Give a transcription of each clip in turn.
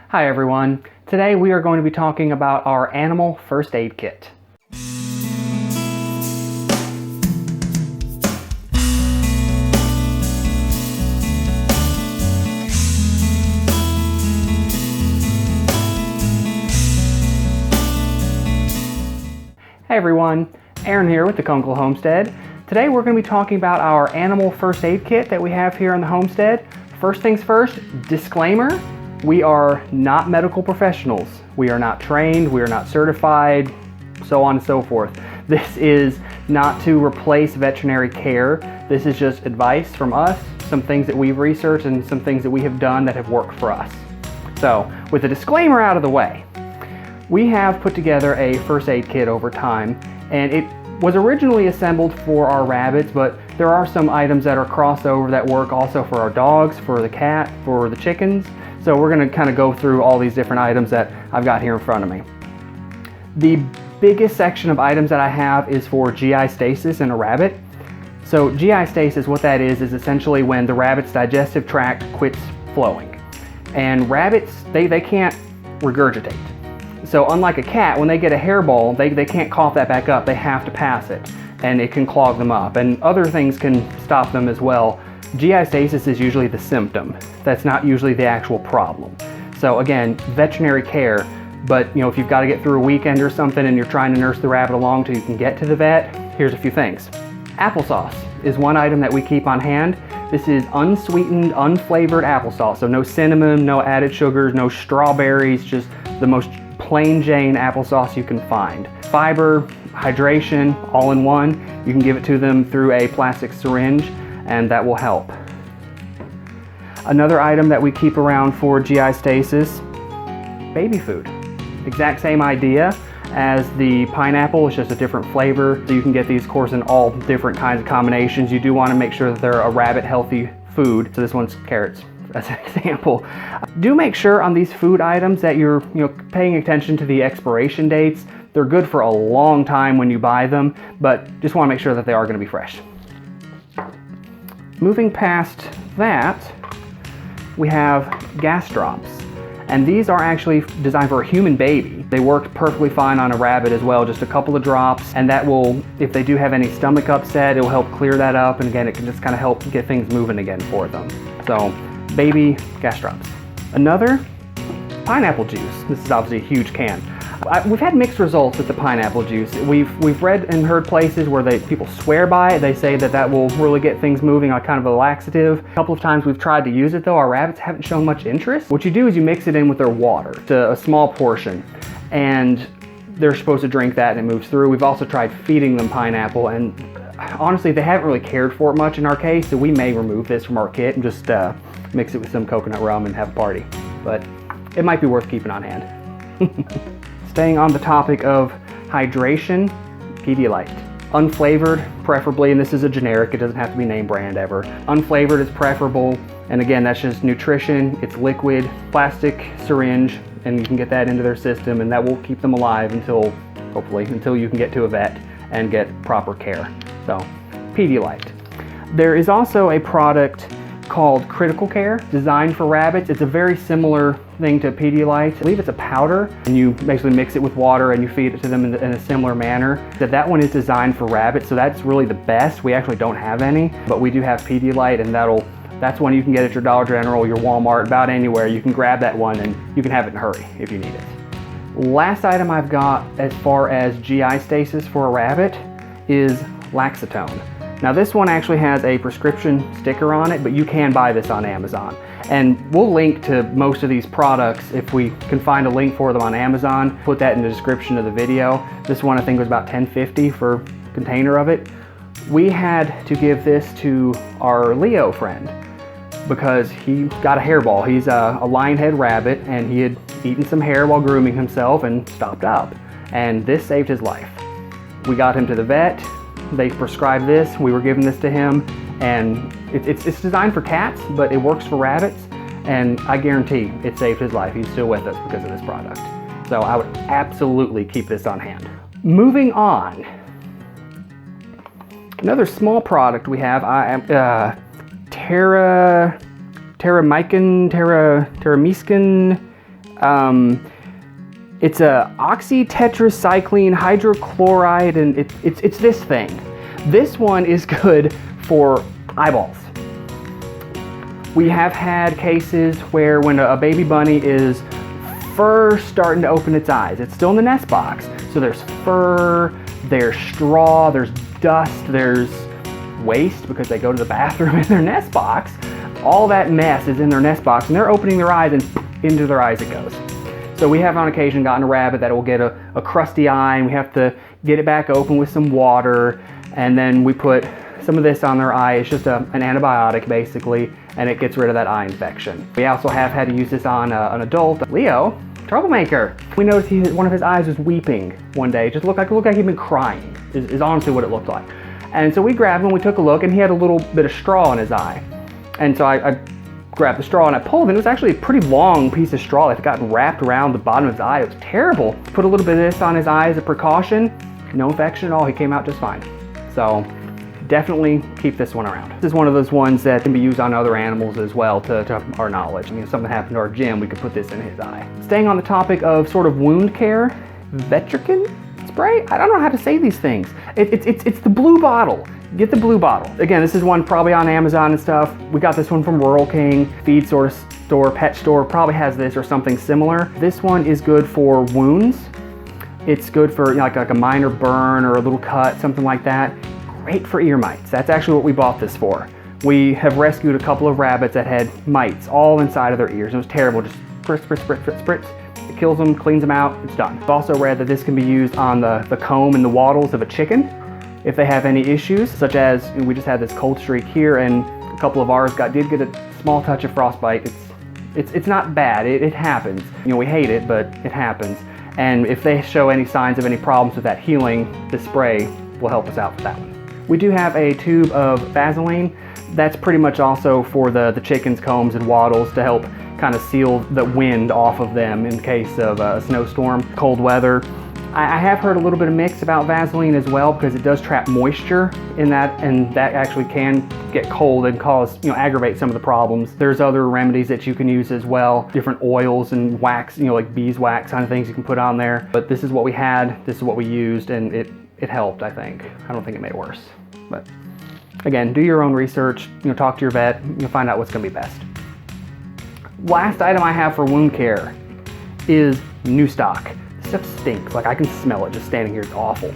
Hi everyone. Today we are going to be talking about our animal first aid kit. Hey everyone, Aaron here with the Kunkel Homestead. Today we're going to be talking about our animal first aid kit that we have here on the homestead. First things first, disclaimer. We are not medical professionals. We are not trained, we are not certified, so on and so forth. This is not to replace veterinary care. This is just advice from us, some things that we've researched and some things that we have done that have worked for us. So, with the disclaimer out of the way, we have put together a first aid kit over time, and it was originally assembled for our rabbits, but there are some items that are crossover that work also for our dogs, for the cat, for the chickens. So we're going to kind of go through all these different items that I've got here in front of me. The biggest section of items that I have is for GI stasis in a rabbit. So GI stasis, what that is essentially when the rabbit's digestive tract quits flowing. And rabbits, they can't regurgitate. So unlike a cat, when they get a hairball, they can't cough that back up. They have to pass it, and it can clog them up. And other things can stop them as well. GI stasis is usually the symptom. That's not usually the actual problem. So again, veterinary care, but if you've got to get through a weekend or something and you're trying to nurse the rabbit along till you can get to the vet, here's a few things. Applesauce is one item that we keep on hand. This is unsweetened, unflavored applesauce. So no cinnamon, no added sugars, no strawberries, just the most plain Jane applesauce you can find. Fiber, hydration, all in one. You can give it to them through a plastic syringe, and that will help. Another item that we keep around for GI stasis, baby food. Exact same idea as the pineapple, it's just a different flavor. So you can get these, of course, in all different kinds of combinations. You do want to make sure that they're a rabbit healthy food. So this one's carrots, as an example. Do make sure on these food items that you're paying attention to the expiration dates. They're good for a long time when you buy them, but just want to make sure that they are going to be fresh. Moving past that, we have gas drops. And these are actually designed for a human baby. They work perfectly fine on a rabbit as well, just a couple of drops, and that will, if they do have any stomach upset, it will help clear that up, and again, it can just kind of help get things moving again for them. So, baby gas drops. Another, pineapple juice. This is obviously a huge can. We've had mixed results with the pineapple juice. We've read and heard places where people swear by it. They say that will really get things moving on kind of a laxative. A couple of times we've tried to use it though. Our rabbits haven't shown much interest. What you do is you mix it in with their water to a small portion, and they're supposed to drink that and it moves through. We've also tried feeding them pineapple, and honestly they haven't really cared for it much in our case, so we may remove this from our kit and just mix it with some coconut rum and have a party. But it might be worth keeping on hand. Staying on the topic of hydration, Pedialyte. Unflavored, preferably, and this is a generic, it doesn't have to be name brand ever. Unflavored is preferable, and again, that's just nutrition, it's liquid, plastic syringe, and you can get that into their system, and that will keep them alive hopefully, until you can get to a vet and get proper care. So, Pedialyte. There is also a product called Critical Care, designed for rabbits. It's a very similar thing to Pedialyte. I believe it's a powder, and you basically mix it with water and you feed it to them in a similar manner. That one is designed for rabbits, so that's really the best. We actually don't have any, but we do have Pedialyte, and that's one you can get at your Dollar General, your Walmart, about anywhere. You can grab that one and you can have it in a hurry if you need it. Last item I've got as far as GI stasis for a rabbit is Laxatone. Now this one actually has a prescription sticker on it, but you can buy this on Amazon. And we'll link to most of these products if we can find a link for them on Amazon. Put that in the description of the video. This one I think was about $10.50 for a container of it. We had to give this to our Leo friend because he got a hairball. He's a lionhead rabbit, and he had eaten some hair while grooming himself and stopped up. And this saved his life. We got him to the vet. They prescribed this, we were giving this to him, and it's designed for cats, but it works for rabbits, and I guarantee it saved his life. He's still with us because of this product. So I would absolutely keep this on hand. Moving on. Another small product we have, Terramycin, It's a oxytetracycline hydrochloride, and it's this thing. This one is good for eyeballs. We have had cases where when a baby bunny is first starting to open its eyes, it's still in the nest box, so there's fur, there's straw, there's dust, there's waste because they go to the bathroom in their nest box. All that mess is in their nest box, and they're opening their eyes, and into their eyes it goes. So we have on occasion gotten a rabbit that will get a crusty eye, and we have to get it back open with some water, and then we put some of this on their eye. It's just an antibiotic basically, and it gets rid of that eye infection. We also have had to use this on an adult. Leo, troublemaker. We noticed one of his eyes was weeping one day. It just looked like he'd been crying, is honestly what it looked like. And so we grabbed him, we took a look, and he had a little bit of straw in his eye. And so I grabbed the straw and I pulled, and it was actually a pretty long piece of straw that got wrapped around the bottom of his eye. It was terrible. Put a little bit of this on his eye as a precaution. No infection at all. He came out just fine. So definitely keep this one around. This is one of those ones that can be used on other animals as well, to our knowledge. I mean, if something happened to our Jim, we could put this in his eye. Staying on the topic of sort of wound care, Vetrican Spray? I don't know how to say these things. It's the blue bottle. Get the blue bottle. Again, this is one probably on Amazon and stuff. We got this one from Rural King, feed store, pet store, probably has this or something similar. This one is good for wounds. It's good for like a minor burn or a little cut, something like that. Great for ear mites. That's actually what we bought this for. We have rescued a couple of rabbits that had mites all inside of their ears. It was terrible. Just spritz, spritz, spritz, spritz, spritz. It kills them, cleans them out, it's done. I've also read that this can be used on the comb and the wattles of a chicken if they have any issues, such as we just had this cold streak here, and a couple of ours did get a small touch of frostbite. It's not bad. It happens. You know, we hate it, but it happens. And if they show any signs of any problems with that healing, this spray will help us out with that one. We do have a tube of Vaseline. That's pretty much also for the chickens' combs and wattles to help kind of seal the wind off of them in case of a snowstorm, cold weather. I have heard a little bit of mix about Vaseline as well, because it does trap moisture in that, and that actually can get cold and cause, aggravate some of the problems. There's other remedies that you can use as well, different oils and wax, like beeswax kind of things you can put on there. But this is what we had, this is what we used, and it helped, I think. I don't think it made it worse. But again, do your own research, talk to your vet, find out what's gonna be best. Last item I have for wound care is new stock. This stuff stinks, like I can smell it just standing here, it's awful,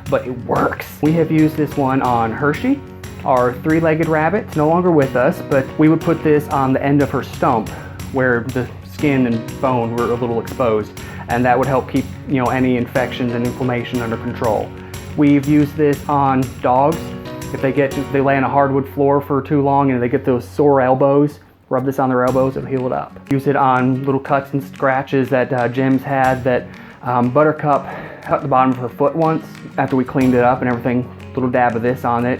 but it works. We have used this one on Hershey, our three-legged rabbit. It's no longer with us, but we would put this on the end of her stump where the skin and bone were a little exposed, and that would help keep any infections and inflammation under control. We've used this on dogs. If they lay on a hardwood floor for too long and they get those sore elbows, rub this on their elbows, it'll heal it up. Use it on little cuts and scratches that Jim's had, that Buttercup cut the bottom of her foot once after we cleaned it up and everything. Little dab of this on it,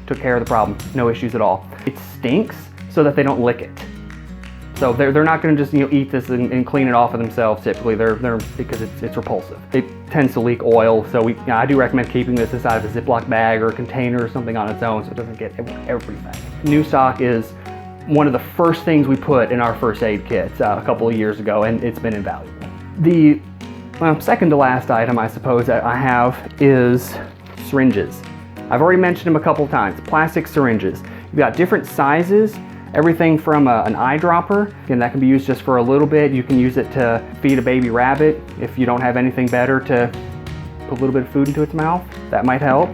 took care of the problem, no issues at all. It stinks so that they don't lick it. So they're not going to just eat this and clean it off of themselves. Typically, they're because it's repulsive. It tends to leak oil, so I do recommend keeping this inside of a Ziploc bag or a container or something on its own, so it doesn't get everything. New stock is one of the first things we put in our first aid kits a couple of years ago, and it's been invaluable. The second to last item, I suppose, that I have is syringes. I've already mentioned them a couple of times. Plastic syringes. You've got different sizes. Everything from an eyedropper, and that can be used just for a little bit. You can use it to feed a baby rabbit if you don't have anything better to put a little bit of food into its mouth. That might help.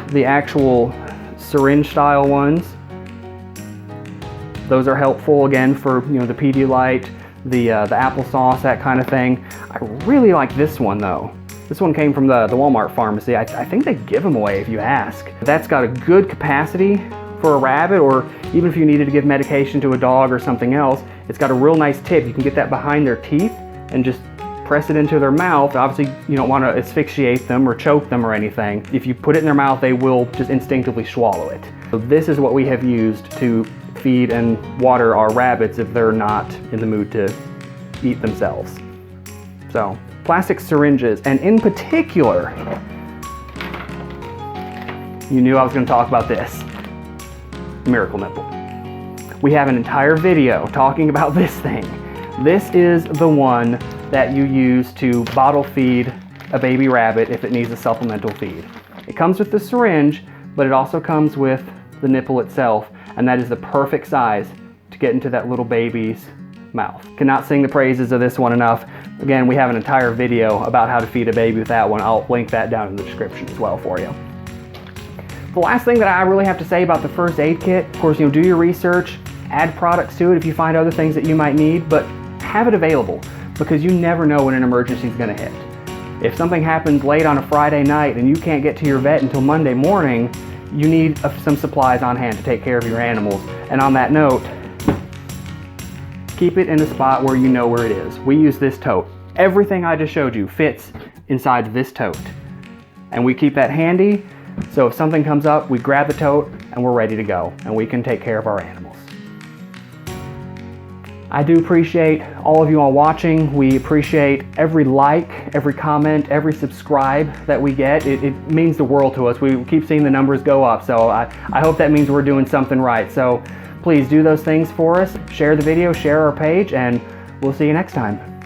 The actual syringe style ones, those are helpful again for the Pedialyte, the applesauce, that kind of thing. I really like this one though. This one came from the Walmart pharmacy. I think they give them away if you ask. That's got a good capacity for a rabbit, or even if you needed to give medication to a dog or something else. It's got a real nice tip. You can get that behind their teeth and just press it into their mouth. Obviously, you don't want to asphyxiate them or choke them or anything. If you put it in their mouth, they will just instinctively swallow it. So this is what we have used to feed and water our rabbits if they're not in the mood to eat themselves. So, plastic syringes, and in particular, you knew I was going to talk about this. Miracle Nipple. We have an entire video talking about this thing. This is the one that you use to bottle feed a baby rabbit if it needs a supplemental feed. It comes with the syringe, but it also comes with the nipple itself, and that is the perfect size to get into that little baby's mouth. Cannot sing the praises of this one enough. Again, we have an entire video about how to feed a baby with that one. I'll link that down in the description as well for you. The last thing that I really have to say about the first aid kit, of course, do your research, add products to it if you find other things that you might need, but have it available because you never know when an emergency is going to hit. If something happens late on a Friday night and you can't get to your vet until Monday morning, you need some supplies on hand to take care of your animals. And on that note, keep it in a spot where you know where it is. We use this tote. Everything I just showed you fits inside this tote. And we keep that handy, so if something comes up, we grab the tote and we're ready to go, and we can take care of our animals. I do appreciate all of you all watching. We appreciate every like, every comment, every subscribe that we get. It means the world to us. We keep seeing the numbers go up, so I hope that means we're doing something right. So please do those things for us. Share the video, share our page, and we'll see you next time.